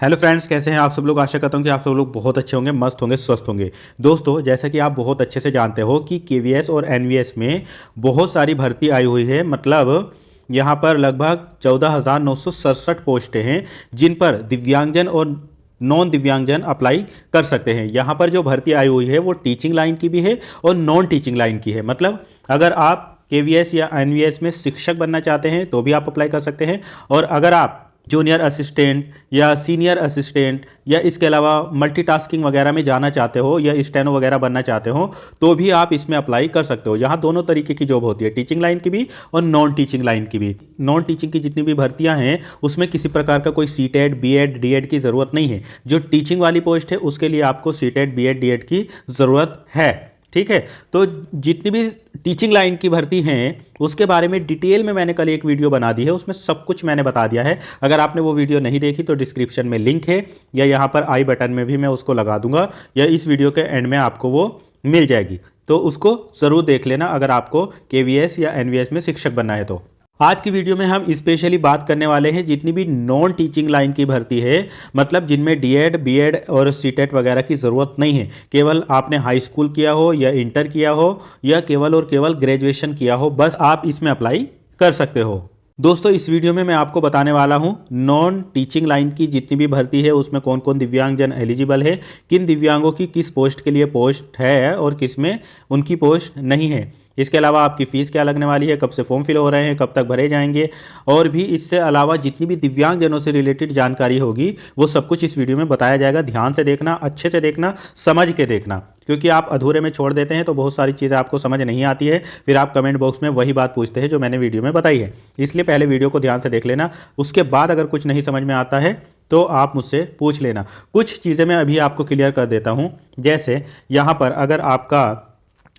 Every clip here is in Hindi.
हेलो फ्रेंड्स, कैसे हैं आप सब लोग। आशा करता हूं कि आप सब लोग बहुत अच्छे होंगे, मस्त होंगे, स्वस्थ होंगे। दोस्तों, जैसा कि आप बहुत अच्छे से जानते हो कि केवीएस और एनवीएस में बहुत सारी भर्ती आई हुई है। मतलब यहाँ पर लगभग 14,967 पोस्टें हैं जिन पर दिव्यांगजन और नॉन दिव्यांगजन अप्लाई कर सकते हैं। यहाँ पर जो भर्ती आई हुई है वो टीचिंग लाइन की भी है और नॉन टीचिंग लाइन की है। मतलब अगर आप केवीएस या एनवीएस में शिक्षक बनना चाहते हैं तो भी आप अप्लाई कर सकते हैं, और अगर आप जूनियर असिस्टेंट या सीनियर असिस्टेंट या इसके अलावा मल्टीटास्किंग वगैरह में जाना चाहते हो या स्टेनो वगैरह बनना चाहते हो तो भी आप इसमें अप्लाई कर सकते हो। यहाँ दोनों तरीके की जॉब होती है, टीचिंग लाइन की भी और नॉन टीचिंग लाइन की भी। नॉन टीचिंग की जितनी भी भर्तियां हैं उसमें किसी प्रकार का कोई सीटेट, बीएड, डीएड की ज़रूरत नहीं है। जो टीचिंग वाली पोस्ट है उसके लिए आपको सीटेट, बीएड, डीएड की ज़रूरत है। ठीक है, तो जितनी भी टीचिंग लाइन की भर्ती हैं उसके बारे में डिटेल में मैंने कल एक वीडियो बना दी है, उसमें सब कुछ मैंने बता दिया है। अगर आपने वो वीडियो नहीं देखी तो डिस्क्रिप्शन में लिंक है या यहाँ पर आई बटन में भी मैं उसको लगा दूंगा, या इस वीडियो के एंड में आपको वो मिल जाएगी, तो उसको ज़रूर देख लेना अगर आपको केवीएस या एनवीएस में शिक्षक बनना है तो। आज की वीडियो में हम स्पेशली बात करने वाले हैं जितनी भी नॉन टीचिंग लाइन की भर्ती है, मतलब जिनमें डीएड, बीएड और सीटेट वगैरह की ज़रूरत नहीं है। केवल आपने हाई स्कूल किया हो या इंटर किया हो या केवल और केवल ग्रेजुएशन किया हो, बस आप इसमें अप्लाई कर सकते हो। दोस्तों, इस वीडियो में मैं आपको बताने वाला हूं नॉन टीचिंग लाइन की जितनी भी भर्ती है उसमें कौन कौन दिव्यांगजन एलिजिबल है, किन दिव्यांगों की किस पोस्ट के लिए पोस्ट है और किस में उनकी पोस्ट नहीं है। इसके अलावा आपकी फ़ीस क्या लगने वाली है, कब से फॉर्म फिल हो रहे हैं, कब तक भरे जाएंगे, और भी इससे अलावा जितनी भी दिव्यांगजनों से रिलेटेड जानकारी होगी वो सब कुछ इस वीडियो में बताया जाएगा। ध्यान से देखना, अच्छे से देखना, समझ के देखना, क्योंकि आप अधूरे में छोड़ देते हैं तो बहुत सारी चीज़ें आपको समझ नहीं आती है, फिर आप कमेंट बॉक्स में वही बात पूछते हैं जो मैंने वीडियो में बताई है। इसलिए पहले वीडियो को ध्यान से देख लेना, उसके बाद अगर कुछ नहीं समझ में आता है तो आप मुझसे पूछ लेना। कुछ चीज़ें मैं अभी आपको क्लियर कर देता हूँ। जैसे यहाँ पर अगर आपका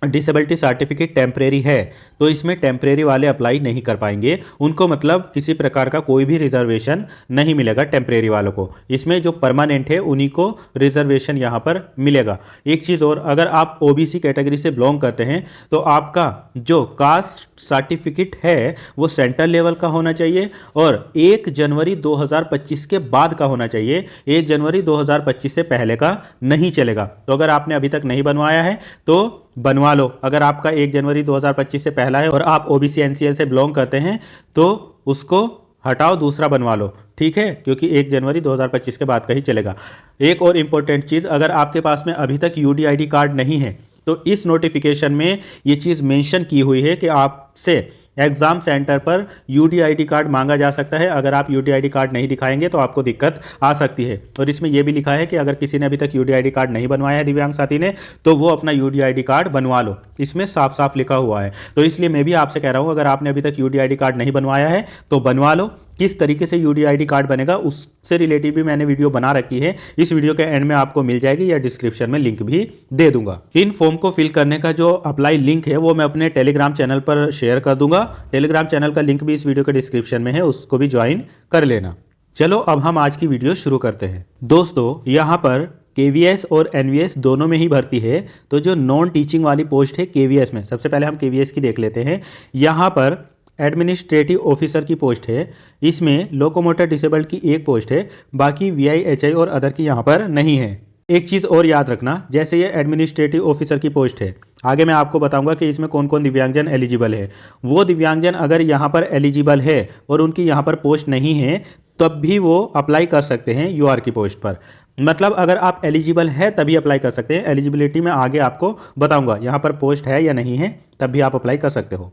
डिसेबिलिटी सर्टिफिकेट टेम्परेरी है तो इसमें टेम्परेरी वाले अप्लाई नहीं कर पाएंगे, उनको मतलब किसी प्रकार का कोई भी रिजर्वेशन नहीं मिलेगा टेम्परेरी वालों को। इसमें जो परमानेंट है उन्हीं को रिजर्वेशन यहाँ पर मिलेगा। एक चीज़ और, अगर आप ओबीसी कैटेगरी से बिलोंग करते हैं तो आपका जो कास्ट सर्टिफिकेट है वो सेंट्रल लेवल का होना चाहिए और 1 जनवरी 2025 के बाद का होना चाहिए। 1 जनवरी 2025 से पहले का नहीं चलेगा। तो अगर आपने अभी तक नहीं बनवाया है तो बनवा लो। अगर आपका 1 जनवरी 2025 से पहला है और आप ओबीसी एनसीएल से बिलोंग करते हैं तो उसको हटाओ, दूसरा बनवा लो। ठीक है, क्योंकि 1 जनवरी 2025 के बाद का ही चलेगा। एक और इम्पोर्टेंट चीज़, अगर आपके पास में अभी तक यूडीआईडी कार्ड नहीं है तो इस नोटिफिकेशन में ये चीज़ मेंशन की हुई है कि आपसे एग्ज़ाम सेंटर पर यूडीआईडी कार्ड मांगा जा सकता है। अगर आप यूडीआईडी कार्ड नहीं दिखाएंगे तो आपको दिक्कत आ सकती है। और इसमें यह भी लिखा है कि अगर किसी ने अभी तक यूडीआईडी कार्ड नहीं बनवाया है, दिव्यांग साथी ने, तो वो अपना यूडीआईडी कार्ड बनवा लो। इसमें साफ साफ लिखा हुआ है। तो इसलिए मैं भी आपसे कह रहा हूँ, अगर आपने अभी तक यूडीआईडी कार्ड नहीं बनवाया है तो बनवा लो। किस तरीके से यूडीआईडी कार्ड बनेगा उससे रिलेटेड भी मैंने वीडियो बना रखी है, इस वीडियो के एंड में आपको मिल जाएगी या डिस्क्रिप्शन में लिंक भी दे दूंगा। इन फॉर्म को फिल करने का जो अप्लाई लिंक है वो मैं अपने टेलीग्राम चैनल पर शेयर कर दूंगा। टेलीग्राम चैनल का लिंक भी इस वीडियो के डिस्क्रिप्शन में है, उसको भी ज्वाइन कर लेना। चलो अब हम आज की वीडियो शुरू करते हैं। दोस्तों, यहाँ पर केवीएस और एनवीएस दोनों में ही भर्ती है। तो जो नॉन टीचिंग वाली पोस्ट है केवीएस में, सबसे पहले हम केवीएस की देख लेते हैं। यहाँ पर एडमिनिस्ट्रेटिव ऑफिसर की पोस्ट है, इसमें लोकोमोटर डिसेबल्ड की एक पोस्ट है, बाकी वीआईएचआई और अदर की यहाँ पर नहीं है। एक चीज़ और याद रखना, जैसे ये एडमिनिस्ट्रेटिव ऑफिसर की पोस्ट है, आगे मैं आपको बताऊंगा कि इसमें कौन कौन दिव्यांगजन एलिजिबल है। वो दिव्यांगजन अगर यहाँ पर एलिजिबल है और उनकी यहाँ पर पोस्ट नहीं है तब भी वो अप्लाई कर सकते हैं यूआर की पोस्ट पर। मतलब अगर आप एलिजिबल है तभी अप्लाई कर सकते हैं। एलिजिबिलिटी में आगे आपको बताऊंगा, यहाँ पर पोस्ट है या नहीं है तब भी आप अप्लाई कर सकते हो।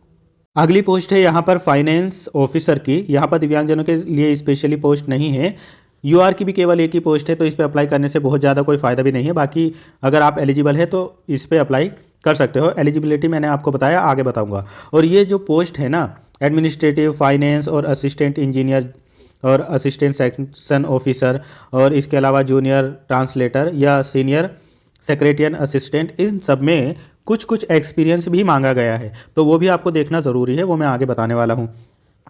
अगली पोस्ट है यहाँ पर फाइनेंस ऑफिसर की। यहाँ पर दिव्यांगजनों के लिए स्पेशली पोस्ट नहीं है। यूआर की भी केवल एक ही पोस्ट है, तो इस पर अप्लाई करने से बहुत ज़्यादा कोई फ़ायदा भी नहीं है। बाकी अगर आप एलिजिबल है तो इस पर अप्लाई कर सकते हो। एलिजिबिलिटी मैंने आपको बताया, आगे बताऊंगा। और ये जो पोस्ट है ना, एडमिनिस्ट्रेटिव, फाइनेंस और असिस्टेंट इंजीनियर और असिस्टेंट सेक्शन ऑफिसर और इसके अलावा जूनियर ट्रांसलेटर या सीनियर सेक्रेटरियन असिस्टेंट, इन सब में कुछ कुछ एक्सपीरियंस भी मांगा गया है, तो वो भी आपको देखना ज़रूरी है, वो मैं आगे बताने वाला हूँ।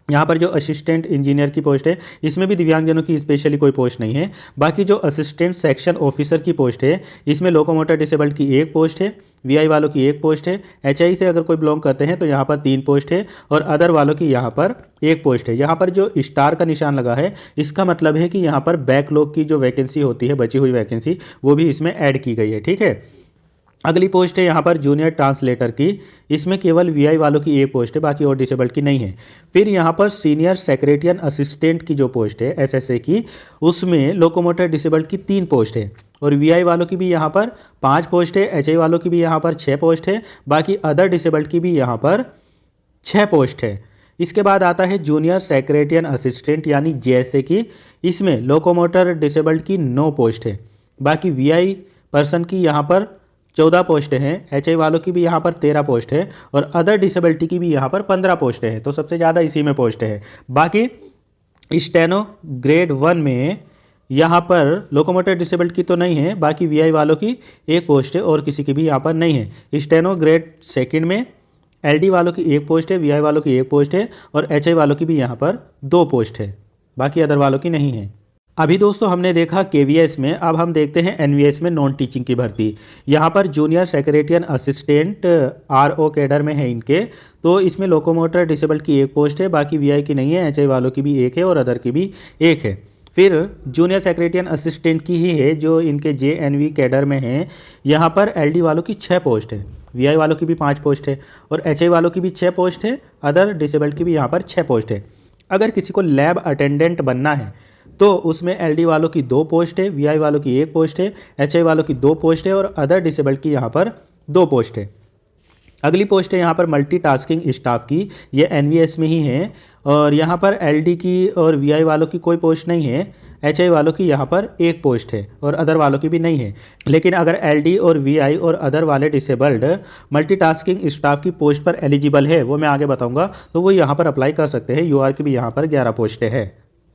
यहाँ पर जो असिस्टेंट इंजीनियर की पोस्ट है इसमें भी दिव्यांगजनों की स्पेशली कोई पोस्ट नहीं है। बाकी जो असिस्टेंट सेक्शन ऑफिसर की पोस्ट है इसमें लोकोमोटर डिसेबल्ड की एक पोस्ट है, वीआई वालों की एक पोस्ट है, एचआई से अगर कोई बिलोंग करते हैं तो यहाँ पर 3 पोस्ट है और अदर वालों की यहाँ पर एक पोस्ट है। यहाँ पर जो स्टार का निशान लगा है इसका मतलब है कि यहाँ पर बैकलॉग की जो वैकेंसी होती है, बची हुई वैकेंसी, वो भी इसमें ऐड की गई है। ठीक है। अगली पोस्ट है यहाँ पर जूनियर ट्रांसलेटर की, इसमें केवल वीआई वालों की एक पोस्ट है, बाकी और डिसेबल्ड की नहीं है। फिर यहाँ पर सीनियर सेक्रेटरियन असिस्टेंट की जो पोस्ट है एसएसए की, उसमें लोकोमोटर डिसेबल्ड की 3 पोस्ट है और वीआई वालों की भी यहाँ पर 5 पोस्ट है, एचआई वालों की भी यहाँ पर 6 पोस्ट है, बाकी अदर डिसेबल्ड की भी यहाँ पर 6 पोस्ट है। इसके बाद आता है जूनियर सेक्रेटरियन असिस्टेंट यानी जेएसए की, इसमें लोकोमोटर डिसेबल्ड की 9 पोस्ट है, बाकी वीआई पर्सन की यहाँ पर 14 पोस्ट हैं, एचआई वालों की भी यहाँ पर 13 पोस्ट है और अदर डिसेबिलिटी की भी यहाँ पर 15 पोस्ट है। तो सबसे ज़्यादा इसी में पोस्ट है। बाकी स्टेनो ग्रेड 1 में यहाँ पर लोकोमोटर डिसेबल्ड की तो नहीं है, बाकी वीआई वालों की एक पोस्ट है और किसी की भी यहाँ पर नहीं है। स्टेनो ग्रेड 2 में एलडी वालों की एक पोस्ट है, वीआई वालों की एक पोस्ट है और एचआई वालों की भी यहाँ पर 2 पोस्ट है, बाकी अदर वालों की नहीं है। अभी दोस्तों हमने देखा केवीएस में, अब हम देखते हैं एनवीएस में नॉन टीचिंग की भर्ती। यहाँ पर junior secretariat assistant RO cadre में है इनके, तो इसमें लोकोमोटर डिसेबल्ड की एक पोस्ट है, बाकी वीआई की नहीं है, एचआई वालों की भी एक है और अदर की भी एक है। फिर जूनियर सेक्रेटरियन असिस्टेंट की ही है जो इनके जेएनवी कैडर में है, यहाँ पर एलडी वालों की 6 पोस्ट है, वीआई वालों की भी 5 पोस्ट है और एचआई वालों की भी 6 पोस्ट है, अदर डिसेबल्ड की भी यहाँ पर 6 पोस्ट है। अगर किसी को लैब अटेंडेंट बनना है तो उसमें एलडी वालों की 2 पोस्ट है, वीआई वालों की 1 पोस्ट है, एचआई वालों की 2 पोस्ट है और अदर डिसेबल्ड की यहाँ पर 2 पोस्ट है। अगली पोस्ट है यहाँ पर मल्टीटास्किंग स्टाफ की, ये एनवीएस में ही है और यहाँ पर एलडी की और वीआई वालों की कोई पोस्ट नहीं है, एचआई वालों की यहाँ पर 1 पोस्ट है और अदर वालों की भी नहीं है। लेकिन अगर एलडी और वीआई और अदर वाले डिसेबल्ड मल्टीटास्किंग स्टाफ की पोस्ट पर एलिजिबल है, वो मैं आगे बताऊंगा, तो वो यहाँ पर अप्लाई कर सकते हैं। यूआर की भी यहाँ पर 11 पोस्टें है।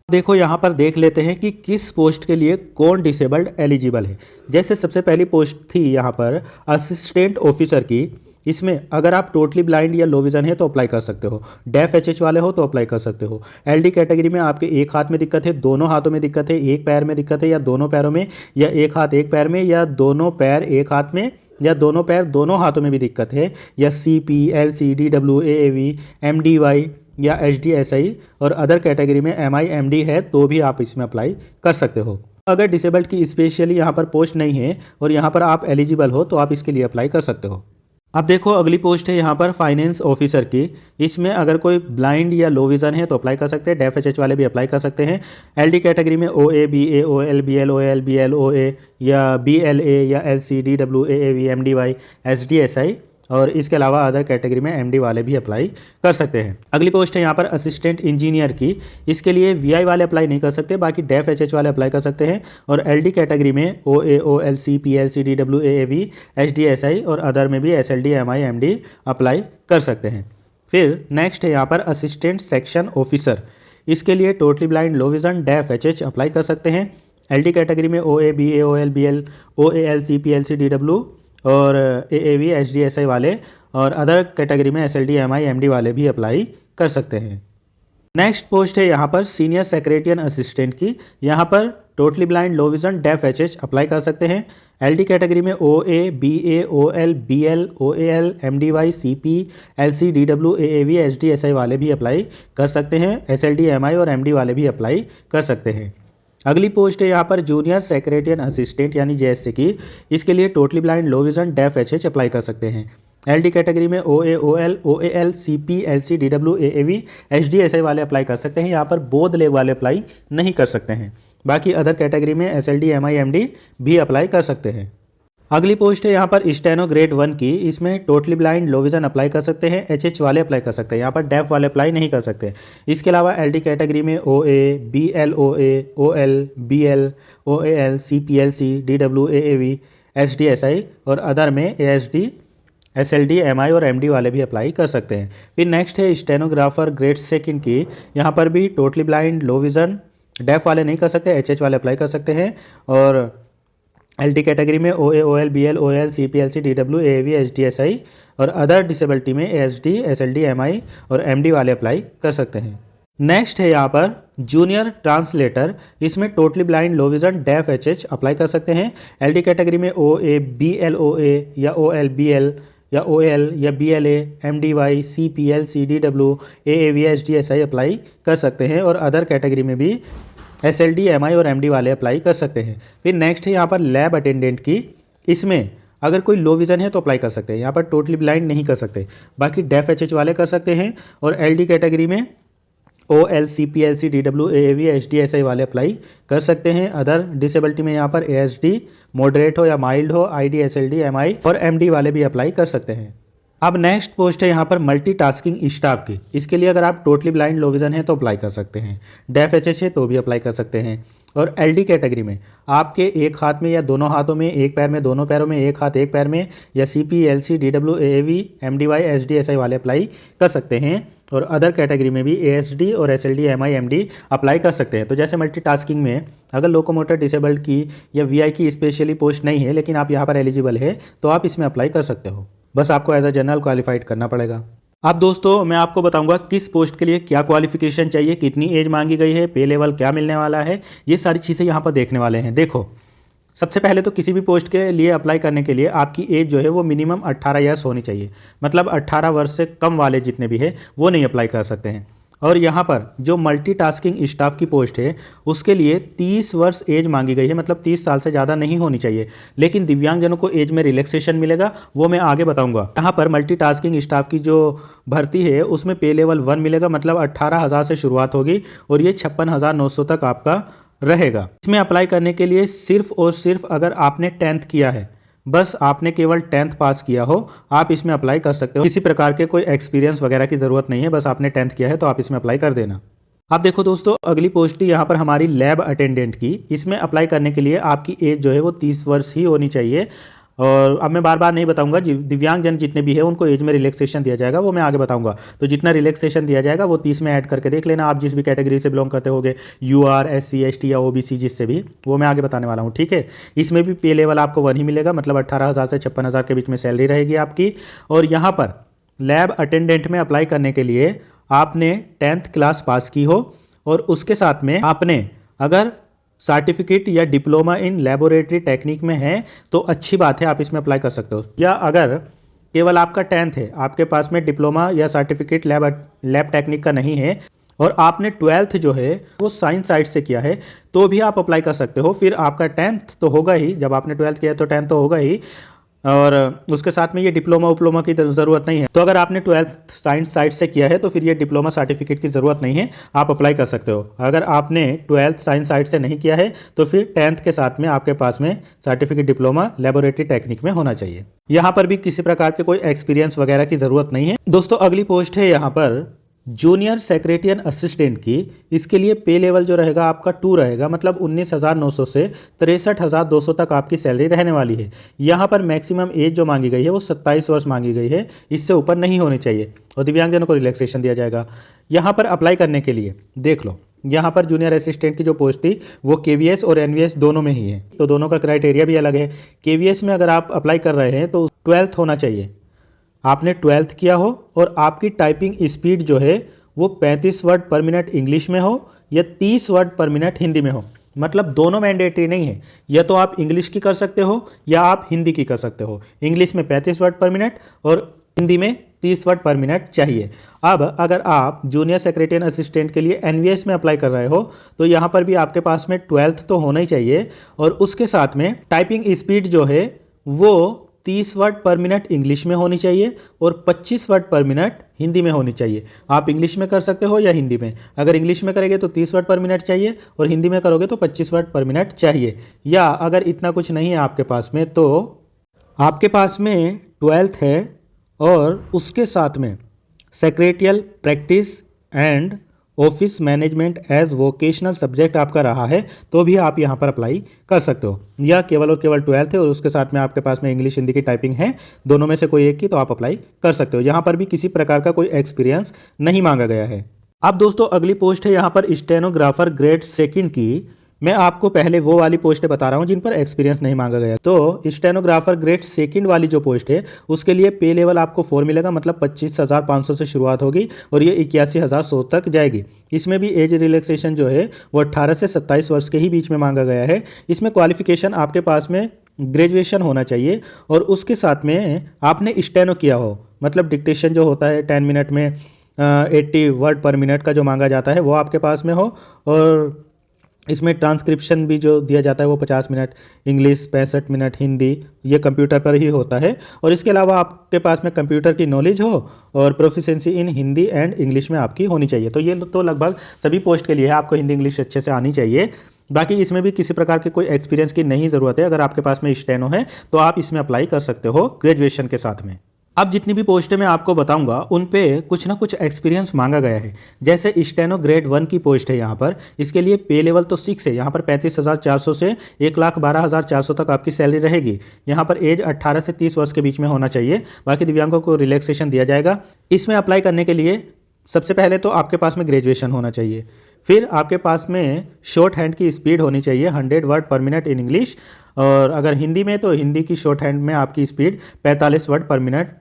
देखो यहाँ पर देख लेते हैं कि किस पोस्ट के लिए कौन डिसेबल्ड एलिजिबल है। जैसे सबसे पहली पोस्ट थी यहाँ पर असिस्टेंट ऑफिसर की, इसमें अगर आप टोटली ब्लाइंड या लो विजन है तो अप्लाई कर सकते हो, डेफ एचएच वाले हो तो अप्लाई कर सकते हो। एलडी कैटेगरी में आपके एक हाथ में दिक्कत है, दोनों हाथों में दिक्कत है, एक पैर में दिक्कत है या दोनों पैरों में, या एक हाथ एक पैर में या दोनों पैर एक हाथ में या दोनों पैर दोनों हाथों में भी दिक्कत है, या CP LC DW AAV MDY या HDSI और अदर कैटेगरी में MI MD है तो भी आप इसमें अप्लाई कर सकते हो। अगर डिसेबल्ड की स्पेशली यहाँ पर पोस्ट नहीं है और यहाँ पर आप एलिजिबल हो तो आप इसके लिए अप्लाई कर सकते हो। अब देखो अगली पोस्ट है यहाँ पर फाइनेंस ऑफिसर की, इसमें अगर कोई ब्लाइंड या लो विजन है तो अप्लाई कर सकते हैं, डेफ एचएच वाले भी अप्लाई कर सकते हैं। एलडी कैटेगरी में OA BA OL BL OL BL OA या BLA या LC DW AAV MDY HDSI और इसके अलावा अदर कैटेगरी में MD वाले भी अप्लाई कर सकते हैं। अगली पोस्ट है यहाँ पर असिस्टेंट इंजीनियर की, इसके लिए VI वाले अप्लाई नहीं कर सकते, बाकी डेफ एचएच वाले अप्लाई कर सकते हैं और LD कैटेगरी में OA OLC PLC DW AAV HDSI और अदर में भी SLD MI MD अप्लाई कर सकते हैं। फिर नेक्स्ट है यहाँ पर असिस्टेंट सेक्शन ऑफिसर, इसके लिए totally blind low vision deaf HH apply कर सकते हैं। LD कैटेगरी में OA BA OL BL OA LC PLC DW और AAV HDSI वाले और अदर कैटेगरी में SLD MI MD वाले भी अप्लाई कर सकते हैं। नेक्स्ट पोस्ट है यहाँ पर सीनियर सेक्रेटरियन असिस्टेंट की, यहाँ पर totally blind low vision deaf HH apply कर सकते हैं। LD कैटेगरी में OA BA OL BL OAL MDY CP LC DW AAV HDSI वाले भी अप्लाई कर सकते हैं, SLD MI और MD वाले भी अप्लाई कर सकते हैं। अगली पोस्ट है यहाँ पर जूनियर सेक्रेटरियन असिस्टेंट यानी JSC की, इसके लिए totally blind low vision deaf HH apply कर सकते हैं। LD कैटेगरी में OA OL OAL CP LC DW AAV HDSI वाले अप्लाई कर सकते हैं, यहाँ पर बोध लेग वाले अप्लाई नहीं कर सकते हैं, बाकी अदर कैटेगरी में SLD MI MD भी अप्लाई कर सकते हैं। अगली पोस्ट है यहाँ पर स्टेनो ग्रेड 1 की, इसमें totally blind low vision apply कर सकते हैं, HH वाले अप्लाई कर सकते हैं, यहाँ पर डेफ वाले अप्लाई नहीं कर सकते। इसके अलावा LD कैटेगरी में OA BL OA OL BL OAL CPLC DW AAV HDSI और अदर में ASD SLD MI और MD वाले भी अप्लाई कर सकते हैं। फिर नेक्स्ट है स्टेनोग्राफर ग्रेड 2 की, यहाँ पर भी totally blind low vision deaf वाले नहीं कर सकते, HH वाले अप्लाई कर सकते हैं और LD कैटेगरी में OA OL BL OL CPLC DW AAV HDSI और अदर डिसेबिलिटी में ASD SLD MI और MD वाले अप्लाई कर सकते हैं। नेक्स्ट है यहाँ पर जूनियर ट्रांसलेटर। इसमें totally blind, low vision, deaf H apply कर सकते हैं। एलडी कैटेगरी में OA, BLOA या OL BL या OL या BLA, MDY, CPL, CDW, AAV, HDSI apply कर सकते हैं। और अदर कैटेगरी में भी SLD, MI और MD वाले अप्लाई कर सकते हैं। फिर नेक्स्ट है यहाँ पर लैब अटेंडेंट की। इसमें अगर कोई लो विजन है तो अप्लाई कर सकते हैं, यहाँ पर टोटली ब्लाइंड नहीं कर सकते। बाकी डेफ एच वाले कर सकते हैं। और LD कैटेगरी में OL, CPL, CDW, AAV, HDSI वाले अप्लाई कर सकते हैं। अदर डिसेबिलिटी में यहाँ पर ASD मॉडरेट हो या माइल्ड हो, ID, SLD, MI और MD वाले भी अप्लाई कर सकते हैं। अब नेक्स्ट पोस्ट है यहाँ पर मल्टीटास्किंग स्टाफ की। इसके लिए अगर आप टोटली ब्लाइंड, लो विजन है तो अप्लाई कर सकते हैं। डेफ एच है तो भी अप्लाई कर सकते हैं। और LD कैटेगरी में आपके एक हाथ में या दोनों हाथों में, एक पैर में, दोनों पैरों में, एक हाथ एक पैर में, या CP, LC, DW, AAV, MDY, HDSI वाले अप्लाई कर सकते हैं। और अदर कैटेगरी में भी ASD और SLD, MI, MD अप्लाई कर सकते हैं। तो जैसे मल्टीटास्किंग में अगर लोकोमोटर डिसेबल्ड की या VI की स्पेशली पोस्ट नहीं है लेकिन आप यहाँ पर एलिजिबल है तो आप इसमें अप्लाई कर सकते हो। बस आपको एज अ जनरल क्वालिफाइड करना पड़ेगा। अब दोस्तों मैं आपको बताऊंगा किस पोस्ट के लिए क्या क्वालिफिकेशन चाहिए, कितनी एज मांगी गई है, पे लेवल क्या मिलने वाला है, ये सारी चीज़ें यहाँ पर देखने वाले हैं। देखो, सबसे पहले तो किसी भी पोस्ट के लिए अप्लाई करने के लिए आपकी एज जो है वो मिनिमम 18 ईयर्स होनी चाहिए। मतलब 18 वर्ष से कम वाले जितने भी है वो नहीं अप्लाई कर सकते हैं। और यहाँ पर जो मल्टीटास्किंग स्टाफ की पोस्ट है उसके लिए 30 वर्ष एज मांगी गई है, मतलब 30 साल से ज़्यादा नहीं होनी चाहिए। लेकिन दिव्यांगजनों को एज में रिलैक्सेशन मिलेगा, वो मैं आगे बताऊंगा। यहाँ पर मल्टीटास्किंग स्टाफ की जो भर्ती है उसमें पे लेवल 1 मिलेगा, मतलब 18,000 से शुरुआत होगी और ये 56,900 तक आपका रहेगा। इसमें अप्लाई करने के लिए सिर्फ और सिर्फ अगर आपने 10th किया है, बस आपने केवल 10th पास किया हो, आप इसमें अप्लाई कर सकते हो। किसी प्रकार के कोई एक्सपीरियंस वगैरह की ज़रूरत नहीं है, बस आपने 10th किया है तो आप इसमें अप्लाई कर देना। अब देखो दोस्तों, अगली पोस्ट थी यहाँ पर हमारी लैब अटेंडेंट की। इसमें अप्लाई करने के लिए आपकी एज जो है वो 30 वर्ष ही होनी चाहिए। और अब मैं बार बार नहीं बताऊंगा, दिव्यांगजन जितने भी है उनको एज में रिलैक्सेशन दिया जाएगा, वो मैं आगे बताऊंगा। तो जितना रिलैक्सेशन दिया जाएगा वो 30 में ऐड करके देख लेना, आप जिस भी कैटेगरी से बिलोंग करते होगे, UR, SC, ST या OBC जिससे भी, वो मैं आगे बताने वाला हूँ, ठीक है। इसमें भी पे लेवल आपको 1 ही मिलेगा, मतलब 18,000 से 56,000 के बीच में सैलरी रहेगी आपकी। और यहाँ पर लैब अटेंडेंट में अप्लाई करने के लिए आपने 10th क्लास पास की हो और उसके साथ में आपने अगर सर्टिफिकेट या डिप्लोमा इन लेबोरेटरी टेक्निक में है तो अच्छी बात है, आप इसमें अप्लाई कर सकते हो। या अगर केवल आपका 10th है, आपके पास में डिप्लोमा या सर्टिफिकेट लैब टेक्निक का नहीं है और आपने 12th जो है वो साइंस साइड से किया है तो भी आप अप्लाई कर सकते हो। फिर आपका 10th तो होगा ही, जब आपने 12th किया है तो 10th तो होगा ही, और उसके साथ में ये डिप्लोमा की ज़रूरत नहीं है। तो अगर आपने 12th साइंस साइड से किया है तो फिर ये डिप्लोमा सर्टिफिकेट की ज़रूरत नहीं है, आप अप्लाई कर सकते हो। अगर आपने 12th साइंस साइड से नहीं किया है तो फिर 10th के साथ में आपके पास में सर्टिफिकेट डिप्लोमा लेबोरेटरी टेक्निक में होना चाहिए। यहाँ पर भी किसी प्रकार के कोई एक्सपीरियंस वगैरह की ज़रूरत नहीं है। दोस्तों अगली पोस्ट है यहाँ पर जूनियर सेक्रेटरियन असिस्टेंट की। इसके लिए पे लेवल जो रहेगा आपका 2 रहेगा, मतलब 19,900 से 63,200 तक आपकी सैलरी रहने वाली है। यहाँ पर मैक्सिमम एज जो मांगी गई है वो 27 वर्ष मांगी गई है, इससे ऊपर नहीं होनी चाहिए। और दिव्यांगजनों को रिलैक्सेशन दिया जाएगा। यहाँ पर अप्लाई करने के लिए देख लो, यहाँ पर जूनियर असिस्टेंट की जो पोस्ट थी वो KVS और NVS दोनों में ही है, तो दोनों का क्राइटेरिया भी अलग है। KVS में अगर आप अप्लाई कर रहे हैं तो 12th होना चाहिए, आपने 12th किया हो और आपकी टाइपिंग स्पीड जो है वो 35 वर्ड पर मिनट इंग्लिश में हो या 30 वर्ड पर मिनट हिंदी में हो। मतलब दोनों मैंडेटरी नहीं है, या तो आप इंग्लिश की कर सकते हो या आप हिंदी की कर सकते हो। इंग्लिश में 35 वर्ड पर मिनट और हिंदी में 30 वर्ड पर मिनट चाहिए। अब अगर आप जूनियर सेक्रेटरियन असिस्टेंट के लिए NVS में अप्लाई कर रहे हो तो यहाँ पर भी आपके पास में 12th तो होना ही चाहिए और उसके साथ में टाइपिंग स्पीड जो है वो 30 वर्ड पर मिनट इंग्लिश में होनी चाहिए और 25 वर्ड पर मिनट हिंदी में होनी चाहिए। आप इंग्लिश में कर सकते हो या हिंदी में। अगर इंग्लिश में करेंगे तो 30 वर्ड पर मिनट चाहिए और हिंदी में करोगे तो 25 वर्ड पर मिनट चाहिए। या अगर इतना कुछ नहीं है आपके पास में तो आपके पास में 12th है और उसके साथ में secretarial practice and office management as vocational subject आपका रहा है तो भी आप यहाँ पर अप्लाई कर सकते हो। या केवल और केवल 12th है और उसके साथ में आपके पास में इंग्लिश हिंदी की टाइपिंग है, दोनों में से कोई एक की, तो आप अप्लाई कर सकते हो। यहाँ पर भी किसी प्रकार का कोई एक्सपीरियंस नहीं मांगा गया है। अब दोस्तों अगली पोस्ट है यहाँ पर स्टेनोग्राफर ग्रेड 2 की। मैं आपको पहले वो वाली पोस्टें बता रहा हूँ जिन पर एक्सपीरियंस नहीं मांगा गया। तो स्टेनोग्राफर ग्रेड सेकंड वाली जो पोस्ट है उसके लिए पे लेवल आपको 4 मिलेगा, मतलब 25,500 से शुरुआत होगी और ये 81,100 तक जाएगी। इसमें भी एज रिलैक्सेशन जो है वो 18 से 27 वर्ष के ही बीच में मांगा गया है। इसमें क्वालिफिकेशन आपके पास में ग्रेजुएशन होना चाहिए और उसके साथ में आपने स्टेनो किया हो, मतलब डिक्टेशन जो होता है 10 मिनट में 80 वर्ड पर मिनट का जो मांगा जाता है वो आपके पास में हो, और इसमें ट्रांसक्रिप्शन भी जो दिया जाता है वो 50 मिनट, इंग्लिश 65 मिनट, हिंदी ये कंप्यूटर पर ही होता है। और इसके अलावा आपके पास में कंप्यूटर की नॉलेज हो और proficiency in Hindi and English में आपकी होनी चाहिए। तो ये तो लगभग सभी पोस्ट के लिए है, आपको हिंदी इंग्लिश अच्छे से आनी चाहिए। बाकी इसमें भी किसी प्रकार के कोई एक्सपीरियंस की नहीं ज़रूरत है। अगर आपके पास में स्टेनो है तो आप इसमें अप्लाई कर सकते हो ग्रेजुएशन के साथ में। अब जितनी भी पोस्टें मैं आपको बताऊंगा उन पे कुछ ना कुछ एक्सपीरियंस मांगा गया है। जैसे स्टेनो ग्रेड 1 की पोस्ट है यहाँ पर, इसके लिए पे लेवल तो 6 है। यहाँ पर 35,400 से 1,12,400 तक आपकी सैलरी रहेगी। यहाँ पर एज 18 से 30 वर्ष के बीच में होना चाहिए। बाकी दिव्यांगों को रिलैक्सेशन दिया जाएगा। इसमें अप्लाई करने के लिए सबसे पहले तो आपके पास में ग्रेजुएशन होना चाहिए, फिर आपके पास में शॉर्ट हैंड की स्पीड होनी चाहिए 100 वर्ड पर मिनट इन इंग्लिश, और अगर हिंदी में तो हिंदी की शॉर्ट हैंड में आपकी स्पीड 45 वर्ड पर मिनट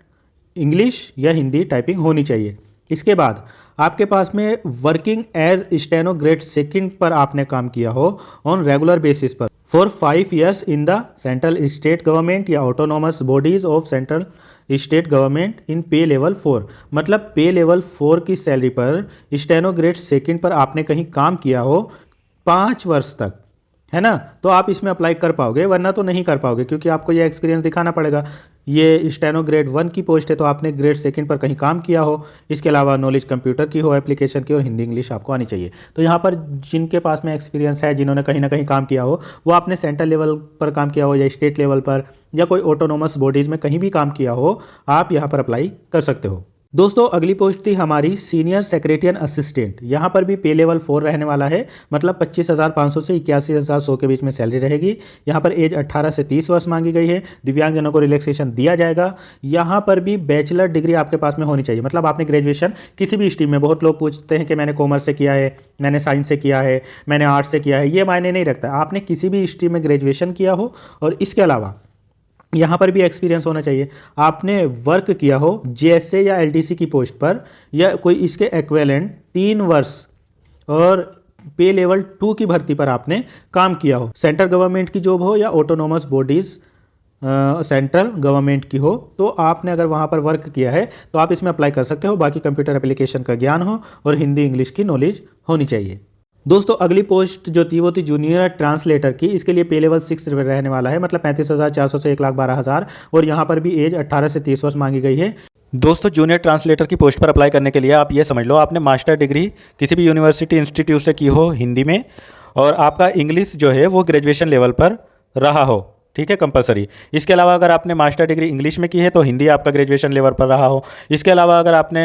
इंग्लिश या हिंदी टाइपिंग होनी चाहिए। इसके बाद आपके पास में working as steno grade second पर आपने काम किया हो ऑन रेगुलर बेसिस पर for 5 years in the central state government या autonomous bodies of central state government in pay level 4, मतलब पे लेवल 4 की सैलरी पर स्टेनो ग्रेड सेकंड पर आपने कहीं काम किया हो 5 वर्ष तक, है ना, तो आप इसमें अप्लाई कर पाओगे, वरना तो नहीं कर पाओगे क्योंकि आपको ये एक्सपीरियंस दिखाना पड़ेगा। ये स्टेनो ग्रेड 1 की पोस्ट है तो आपने ग्रेड सेकंड पर कहीं काम किया हो। इसके अलावा नॉलेज कंप्यूटर की हो, एप्लीकेशन की, और हिंदी इंग्लिश आपको आनी चाहिए। तो यहाँ पर जिनके पास में एक्सपीरियंस है, जिन्होंने कहीं ना कहीं काम किया हो, वो आपने सेंट्रल लेवल पर काम किया हो या स्टेट लेवल पर या कोई ऑटोनोमस बॉडीज़ में कहीं भी काम किया हो, आप यहाँ पर अप्लाई कर सकते हो। दोस्तों अगली पोस्ट थी हमारी सीनियर सेक्रेटरियन असिस्टेंट। यहाँ पर भी पे लेवल 4 रहने वाला है, मतलब 25,500 से 81,100 के बीच में सैलरी रहेगी। यहाँ पर एज 18 से 30 वर्ष मांगी गई है। दिव्यांगजनों को रिलैक्सेशन दिया जाएगा। यहाँ पर भी बैचलर डिग्री आपके पास में होनी चाहिए, मतलब आपने ग्रेजुएशन किसी भी स्ट्रीम में, बहुत लोग पूछते हैं कि मैंने कॉमर्स से किया है, मैंने साइंस से किया है, मैंने आर्ट्स से किया है, ये मायने नहीं रखता। आपने किसी भी स्ट्रीम में ग्रेजुएशन किया हो और इसके अलावा यहाँ पर भी एक्सपीरियंस होना चाहिए। आपने वर्क किया हो जेएसए या एलडीसी की पोस्ट पर या कोई इसके एक्वेलेंट 3 वर्ष, और पे लेवल 2 की भर्ती पर आपने काम किया हो। सेंट्रल गवर्नमेंट की जॉब हो या ऑटोनोमस बॉडीज़ सेंट्रल गवर्नमेंट की हो, तो आपने अगर वहाँ पर वर्क किया है तो आप इसमें अप्लाई कर सकते हो। बाकी कंप्यूटर एप्लीकेशन का ज्ञान हो और हिंदी इंग्लिश की नॉलेज होनी चाहिए। दोस्तों अगली पोस्ट जो थी वो थी जूनियर ट्रांसलेटर की। इसके लिए पे लेवल 6 रहने वाला है, मतलब 35,400 से 1,12,000, और यहाँ पर भी एज 18 से 30 वर्ष मांगी गई है। दोस्तों जूनियर ट्रांसलेटर की पोस्ट पर अप्लाई करने के लिए आप ये समझ लो, आपने मास्टर डिग्री किसी भी यूनिवर्सिटी इंस्टीट्यूट से की हो हिंदी में, और आपका इंग्लिश जो है वो ग्रेजुएशन लेवल पर रहा हो, ठीक है, कंपलसरी। इसके अलावा अगर आपने मास्टर डिग्री इंग्लिश में की है तो हिंदी आपका ग्रेजुएशन लेवल पर रहा हो। इसके अलावा अगर आपने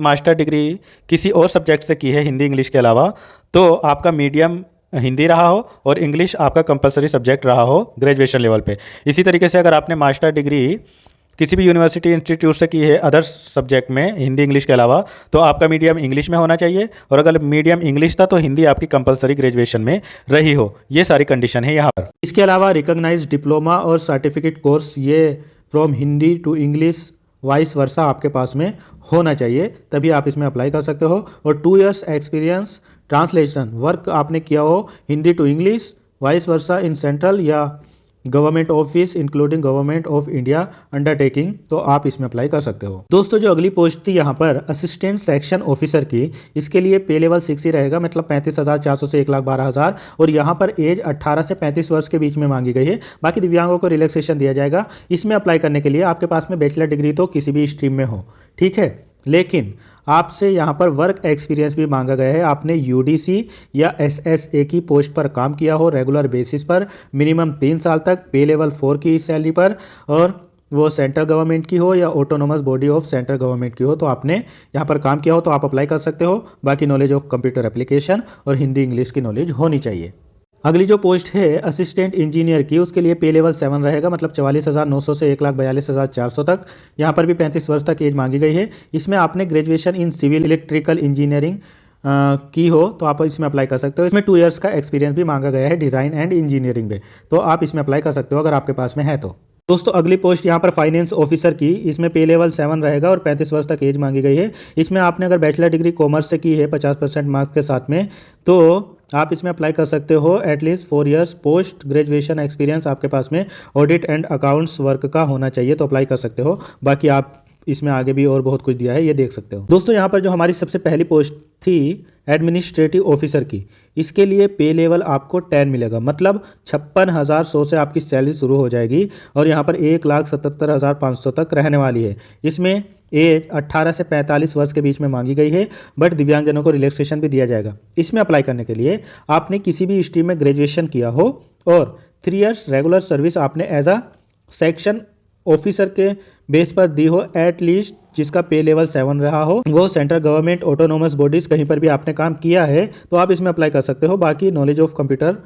मास्टर डिग्री किसी और सब्जेक्ट से की है हिंदी इंग्लिश के अलावा, तो आपका मीडियम हिंदी रहा हो और इंग्लिश आपका कंपलसरी सब्जेक्ट रहा हो ग्रेजुएशन लेवल पे। इसी तरीके से अगर आपने मास्टर डिग्री किसी भी यूनिवर्सिटी इंस्टीट्यूट से की है अदर सब्जेक्ट में हिंदी इंग्लिश के अलावा, तो आपका मीडियम इंग्लिश में होना चाहिए, और अगर मीडियम इंग्लिश था तो हिंदी आपकी कंपलसरी ग्रेजुएशन में रही हो। ये सारी कंडीशन है यहाँ पर। इसके अलावा रिकॉग्नाइज्ड डिप्लोमा और सर्टिफिकेट कोर्स ये from Hindi to English vice versa आपके पास में होना चाहिए, तभी आप इसमें अप्लाई कर सकते हो। और 2 इयर्स एक्सपीरियंस ट्रांसलेशन वर्क आपने किया हो Hindi to English vice versa in central या government office including government of India undertaking, तो आप इसमें अप्लाई कर सकते हो। दोस्तों जो अगली पोस्ट थी यहाँ पर असिस्टेंट सेक्शन ऑफिसर की, इसके लिए पे लेवल 6 ही रहेगा, मतलब 35,400 से 1,12,000, और यहाँ पर एज 18 से 35 वर्ष के बीच में मांगी गई है। बाकी दिव्यांगों को रिलैक्सेशन दिया जाएगा। इसमें अप्लाई करने के लिए आपके पास में बैचलर डिग्री तो किसी भी स्ट्रीम में हो, ठीक है, लेकिन आपसे यहाँ पर वर्क एक्सपीरियंस भी मांगा गया है। आपने यूडीसी या एसएसए की पोस्ट पर काम किया हो रेगुलर बेसिस पर मिनिमम 3 साल तक, पे लेवल 4 की सैलरी पर, और वो सेंट्रल गवर्नमेंट की हो या autonomous body of central government की हो, तो आपने यहाँ पर काम किया हो तो आप अप्लाई कर सकते हो। बाकी नॉलेज ऑफ कंप्यूटर एप्लीकेशन और हिंदी इंग्लिश की नॉलेज होनी चाहिए। अगली जो पोस्ट है असिस्टेंट इंजीनियर की, उसके लिए पे लेवल 7 रहेगा, मतलब 44,900 से 1,42,400 तक। यहाँ पर भी 35 वर्ष तक एज मांगी गई है। इसमें आपने graduation in civil electrical engineering की हो तो आप इसमें अप्लाई कर सकते हो। इसमें 2 इयर्स का एक्सपीरियंस भी मांगा गया है डिज़ाइन एंड इंजीनियरिंग में, तो आप इसमें अप्लाई कर सकते हो अगर आपके पास में है तो। दोस्तों अगली पोस्ट यहाँ पर फाइनेंस ऑफिसर की, इसमें पे लेवल 7 रहेगा और 35 वर्ष तक एज मांगी गई है। इसमें आपने अगर बैचलर डिग्री कॉमर्स से की है 50% मार्क्स के साथ में, तो आप इसमें अप्लाई कर सकते हो। At least 4 years post graduation experience आपके पास में ऑडिट एंड अकाउंट्स वर्क का होना चाहिए, तो अप्लाई कर सकते हो। बाकी आप इसमें आगे भी और बहुत कुछ दिया है, ये देख सकते हो। दोस्तों यहाँ पर जो हमारी सबसे पहली पोस्ट थी एडमिनिस्ट्रेटिव ऑफिसर की, इसके लिए पे लेवल आपको 10 मिलेगा, मतलब 56,100 से आपकी सैलरी शुरू हो जाएगी और यहाँ पर 1,77,500 तक रहने वाली है। इसमें एज 18 से 45 वर्ष के बीच में मांगी गई है, बट दिव्यांगजनों को रिलैक्सेशन भी दिया जाएगा। इसमें अप्लाई करने के लिए आपने किसी भी स्ट्रीम में ग्रेजुएशन किया हो और 3 इयर्स रेगुलर सर्विस आपने एज अ सेक्शन ऑफिसर के बेस पर दी हो, एट लीस्ट जिसका पे लेवल 7 रहा हो, वो सेंट्रल गवर्नमेंट ऑटोनोमस बॉडीज कहीं पर भी आपने काम किया है तो आप इसमें अप्लाई कर सकते हो। बाकी नॉलेज ऑफ कंप्यूटर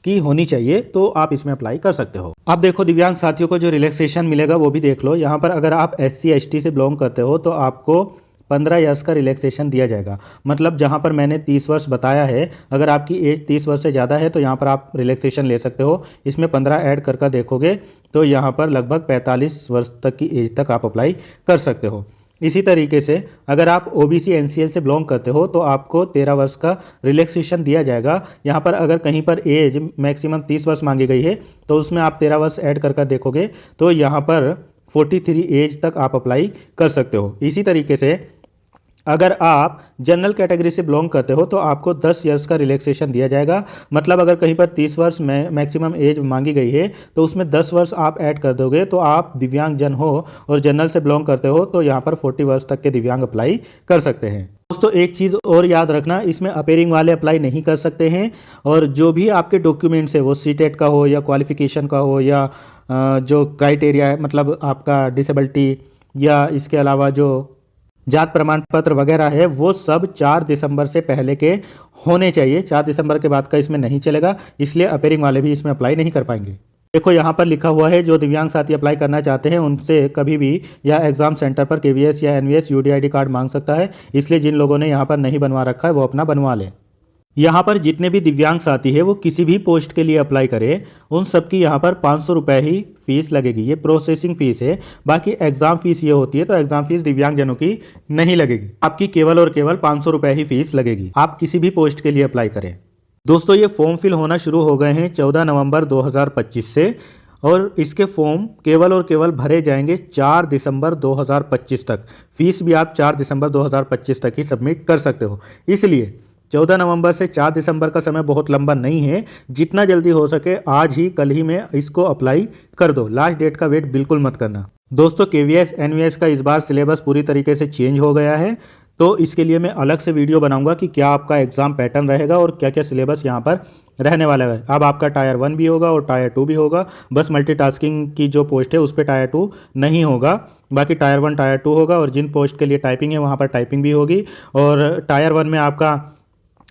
की होनी चाहिए तो आप इसमें अप्लाई कर सकते हो। अब देखो दिव्यांग साथियों को जो रिलैक्सेशन मिलेगा वो भी देख लो। यहाँ पर अगर आप SC ST से बिलोंग करते हो तो आपको 15 इयर्स का रिलैक्सेशन दिया जाएगा। मतलब जहाँ पर मैंने 30 वर्ष बताया है, अगर आपकी एज 30 वर्ष से ज़्यादा है तो यहाँ पर आप रिलैक्सेशन ले सकते हो। इसमें 15 ऐड कर देखोगे तो यहाँ पर लगभग 45 वर्ष तक की एज तक आप अप्लाई कर सकते हो। इसी तरीके से अगर आप OBC NCL से बिलोंग करते हो तो आपको 13 वर्ष का रिलैक्सेशन दिया जाएगा। यहाँ पर अगर कहीं पर एज मैक्सिमम 30 वर्ष मांगी गई है तो उसमें आप 13 वर्ष ऐड कर देखोगे तो यहाँ पर 43 एज तक आप अप्लाई कर सकते हो। इसी तरीके से अगर आप जनरल कैटेगरी से बिलोंग करते हो तो आपको 10 इयर्स का रिलैक्सेशन दिया जाएगा। मतलब अगर कहीं पर 30 वर्ष में मैक्सिमम एज मांगी गई है तो उसमें 10 वर्ष आप ऐड कर दोगे तो आप दिव्यांग जन हो और जनरल से बिलोंग करते हो तो यहाँ पर 40 वर्ष तक के दिव्यांग अप्लाई कर सकते हैं। दोस्तों एक चीज़ और याद रखना, इसमें अपेयरिंग वाले अप्लाई नहीं कर सकते हैं और जो भी आपके डॉक्यूमेंट्स है वो CTET का हो या क्वालिफिकेशन का हो या जो क्राइटेरिया है, मतलब आपका डिसेबिलिटी या इसके अलावा जो जात प्रमाण पत्र वगैरह है, वो सब 4 दिसंबर से पहले के होने चाहिए। 4 दिसंबर के बाद का इसमें नहीं चलेगा, इसलिए अपेयरिंग वाले भी इसमें अप्लाई नहीं कर पाएंगे। देखो यहाँ पर लिखा हुआ है जो दिव्यांग साथी अप्लाई करना चाहते हैं उनसे कभी भी या एग्जाम सेंटर पर KVS या NVS UDID कार्ड मांग सकता है, इसलिए जिन लोगों ने यहाँ पर नहीं बनवा रखा है वो अपना बनवा लें। यहाँ पर जितने भी दिव्यांग साथी है वो किसी भी पोस्ट के लिए अप्लाई करें, उन सब की यहाँ पर 500 रुपये ही फीस लगेगी, ये प्रोसेसिंग फीस है। बाकी एग्जाम फीस ये होती है, तो एग्जाम फीस दिव्यांगजनों की नहीं लगेगी, आपकी केवल और केवल 500 रुपये ही फीस लगेगी। आप किसी भी पोस्ट के लिए अप्लाई करें। दोस्तों ये फॉर्म फिल होना शुरू हो गए हैं 14 नवंबर 2025 से और इसके फॉर्म केवल और केवल भरे जाएंगे 4 दिसंबर 2025 तक। फीस भी आप 4 दिसंबर 2025 तक ही सबमिट कर सकते हो। इसलिए 14 नवंबर से 4 दिसंबर का समय बहुत लंबा नहीं है, जितना जल्दी हो सके आज ही कल ही में इसको अप्लाई कर दो। लास्ट डेट का वेट बिल्कुल मत करना। दोस्तों KVS NVS का इस बार सिलेबस पूरी तरीके से चेंज हो गया है, तो इसके लिए मैं अलग से वीडियो बनाऊंगा कि क्या आपका एग्जाम पैटर्न रहेगा और क्या क्या सिलेबस यहाँ पर रहने वाला है। अब आपका टायर 1 भी होगा और टायर 2 भी होगा, बस मल्टीटास्किंग की जो पोस्ट है उस पर टायर 2 नहीं होगा, बाकी टायर 1 टायर 2 होगा। और जिन पोस्ट के लिए टाइपिंग है वहाँ पर टाइपिंग भी होगी। और टायर 1 में आपका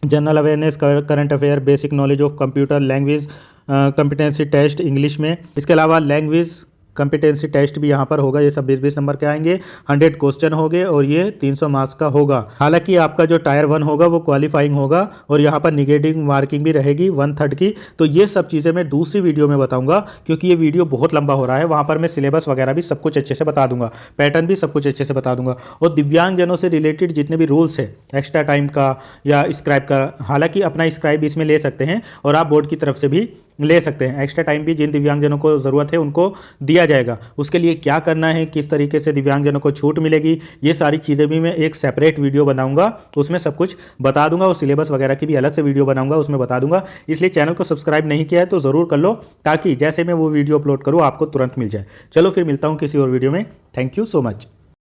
general awareness, current affair, basic knowledge of computer, language competency test English में, इसके अलावा लैंग्वेज कॉम्पिटेंसी टेस्ट भी यहाँ पर होगा। ये सब 20-20 नंबर के आएंगे, 100 क्वेश्चन होंगे और ये 300 मार्क्स का होगा। हालांकि आपका जो टायर 1 होगा वो क्वालिफाइंग होगा और यहाँ पर निगेटिव मार्किंग भी रहेगी 1/3 की। तो ये सब चीज़ें मैं दूसरी वीडियो में बताऊंगा, क्योंकि ये वीडियो बहुत लंबा हो रहा है। वहाँ पर मैं सिलेबस वगैरह भी सब कुछ अच्छे से बता दूंगा, पैटर्न भी सब कुछ अच्छे से बता दूंगा। और दिव्यांगजनों से रिलेटेड जितने भी रूल्स है, एक्स्ट्रा टाइम का या स्क्राइब का, हालांकि अपना स्क्राइब इसमें ले सकते हैं और आप बोर्ड की तरफ से भी ले सकते हैं। एक्स्ट्रा टाइम भी जिन दिव्यांगजनों को ज़रूरत है उनको दिया जाएगा। उसके लिए क्या करना है, किस तरीके से दिव्यांगजनों को छूट मिलेगी, ये सारी चीज़ें भी मैं एक सेपरेट वीडियो बनाऊंगा, उसमें सब कुछ बता दूंगा। और सिलेबस वगैरह की भी अलग से वीडियो बनाऊंगा, उसमें बता दूंगा। इसलिए चैनल को सब्सक्राइब नहीं किया है तो ज़रूर कर लो, ताकि जैसे मैं वो वीडियो अपलोड करूँ आपको तुरंत मिल जाए। चलो फिर मिलता हूँ किसी और वीडियो में। Thank you so much.